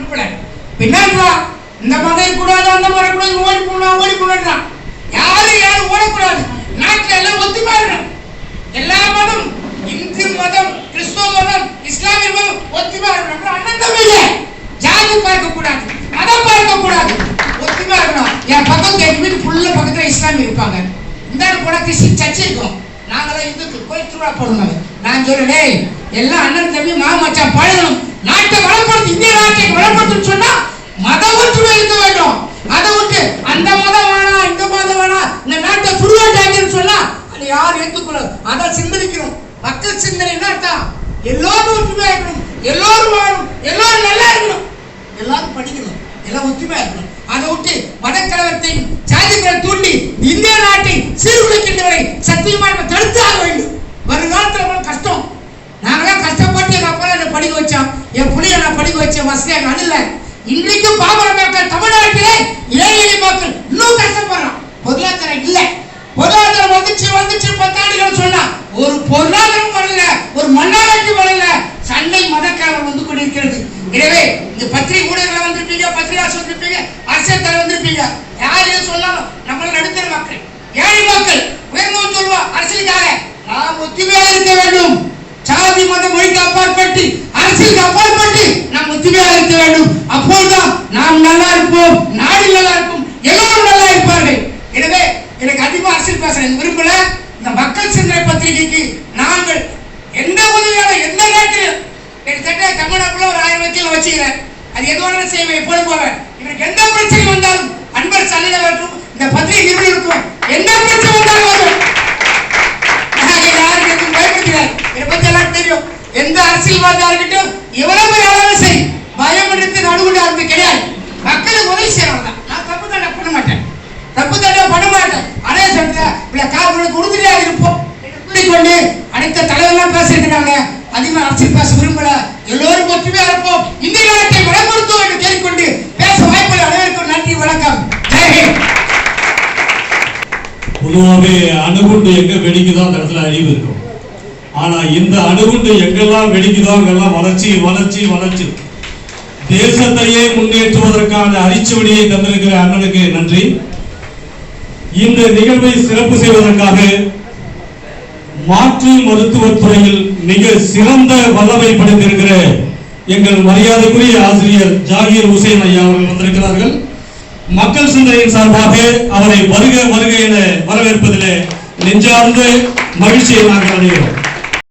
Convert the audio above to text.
விருப்பல. பின்னாடிவா இந்த மதம் கூடாது, அந்த மதம் கூடாது, ஓடி போனான். யாரும் ஓடக்கூடாது. நாட்டில் எல்லாம் ஒத்துமையா இருக்கணும். எல்லா மதம், இந்து மதம், கிறிஸ்துவ மதம், இஸ்லாமிய மதம் ஒத்துமையா இருக்கணும். அண்ணன் தம்பியில ஜாதி பார்க்க கூடாது, மதம் பார்க்க கூடாது, ஒத்துமையா இருக்கணும். என் பக்கத்து எங்க வீட்டு புள்ள பக்கத்துல இஸ்லாமிய இருப்பாங்க. இந்த கூட கிறிஸ்டின் சர்ச்சை இருக்கும். நாங்களாம் இந்துக்கள் கோயில் திருவிழா போடுவாங்க. நான் சொல்றேன் எல்லாம் அண்ணன் தம்பி மாமச்சான் பழகணும். நாட்டை வளப்படுத்து, இந்திய நாட்டை வளப்படுத்துன்னு சொன்னா மத ஒற்றுமை இருக்க வேண்டும். அதை விட்டு அந்த மதம் வேணாம், இந்த மதம் வேணாம், இந்த நாட்டை துருவாட்டாங்கன்னு சொன்னா அது யாரும் ஏற்றுக்கூடாது. அதை சிந்தனைக்கணும். மக்கள் சிந்தனை என்ன? எல்லோரும் ஒற்றுமையா இருக்கணும், எல்லோரும் வாழணும், எல்லோரும் நல்லா இருக்கணும், எல்லாரும் படிக்கணும், எல்லாம் ஒற்றுமையா இருக்கணும். அதை விட்டு மதக்கலவரத்தையும் ஜாதிகளை தூண்டி இந்திய நாட்டை சீர்குலைக்கின்றவரை சத்தியமாக தடுத்தாக வேண்டும். வருங்காலத்துல கஷ்டம். நாங்களாம் கஷ்டப்பட்டு எங்க அப்பா என்ன படிக்க வச்சோம், என் புள்ளைய நான் படிக்க வச்சேன், வசதியாக அதில்ல. இன்றைக்கு பாமர மக்கள் தமிழ்நாட்டிலே ஏழை மக்கள் இன்னும் கஷ்டப்படுறான். பொருளாதாரம் இல்ல, பொருளாதாரம் வந்துச்சு 10 ஆண்டுகள் சொன்னா ஒரு பொருளாதாரம் வரல, ஒரு மண்ணாட்சி வரல. சண்டை மதக்கலவரம் வந்து கொண்டிருக்கிறது. எனவே இந்த பத்திரிகை ஊடகங்களை வந்திருப்பீங்க, பத்திரிகாசு வந்திருப்பீங்க, அரசியல் தலைவர் வந்திருப்பீங்க. யாரையும் சொன்னாலும் நம்மள நடுத்தர மக்கள், ஏழை மக்கள் உயர்ந்தவன் சொல்லுவா அரசியலுக்காக நாம் ஒத்துமையாக இருக்க வேண்டும். சாதி மத மொழிக்கு அப்பாற்பட்டு அரசியலுக்கு அப்பாற்பட்டு நாம் ஒத்துமையாக இருக்க வேண்டும். அப்போதுதான் நாம் நல்லா இருப்போம், நாடு நல்லா இருக்கும், எல்லோரும் நல்லா இருப்பார்கள். எனவே எனக்கு அதிகமா அரசியல் பேசுறேன் விரும்பல. இந்த மக்கள் சிந்தனை பத்திரிகைக்கு நாங்கள் எந்த உதவியான எந்த நேரத்திலும் கிட்டத்தட்ட தமிழ்நாட்டுல ஒரு 1000 வக்கீல் வச்சுக்கிறேன். அது எதுவான செய்வேன், எப்போது போவேன். இவருக்கு எந்த பிரச்சனை வந்தாலும் அன்பர் சல்லிட வேண்டும். இந்த பத்திரிகை நிறுவனம் எந்த பிரச்சனை வந்தாலும் வரும். யாருக்கு எதுவும் பயப்படுகிறார், இதை பத்தி எல்லாம் தெரியும். எந்த அரசியல்வாதியா இருக்கட்டும் எவ்வளவு அளவு செய், பயம் எடுத்து நடுவுல இருந்து கிடையாது. மக்களுக்கு உதவி செய்யறவங்க தான். நான் தப்பு தண்டை பண்ண மாட்டேன், தப்பு தண்டை பண்ண மாட்டேன். அதே சமயத்தில் காவலுக்கு உறுதியாக இருப்போம் கொண்டு அனைத்து தலைவர்கள் பேசியிருக்கிறாங்க. அதிகமாக அரசியல் பேச விரும்பல. எல்லோரும் ஒற்றுமையா இருப்போம், இந்திய நாட்டை வளப்படுத்துவோம் என்று கேட்டுக்கொண்டு பேச வாய்ப்பு அனைவருக்கும் நன்றி, வணக்கம், ஜெய்ஹிந்த். பொதுவாகவே அணுகுண்டு எங்க வெடிக்குதோ அந்த இடத்துல அழிவு இருக்கும். ஆனா இந்த அணுகுண்டு எங்கெல்லாம் வெடிக்குதோ அங்கெல்லாம் வளர்ச்சி வளர்ச்சி வளர்ச்சி. தேசத்தையே முன்னேற்றுவதற்கான அரிச்சுவடியை தந்திருக்கிற அண்ணனுக்கு நன்றி. இந்த நிகழ்வை சிறப்பு செய்வதற்காக மாற்று மருத்துவத்துறையில் மிக சிறந்த வல்லமை படைத்திருக்கிற எங்கள் மரியாதைக்குரிய ஆசிரியர் ஜாகீர் ஹுசைன் ஐயா அவர்கள் வந்திருக்கிறார்கள். மக்கள் சிந்தனையின் சார்பாக அவரை வருக வருக என வரவேற்பதிலே நெஞ்சார்ந்த மகிழ்ச்சியை நாங்கள் அடைகிறோம்.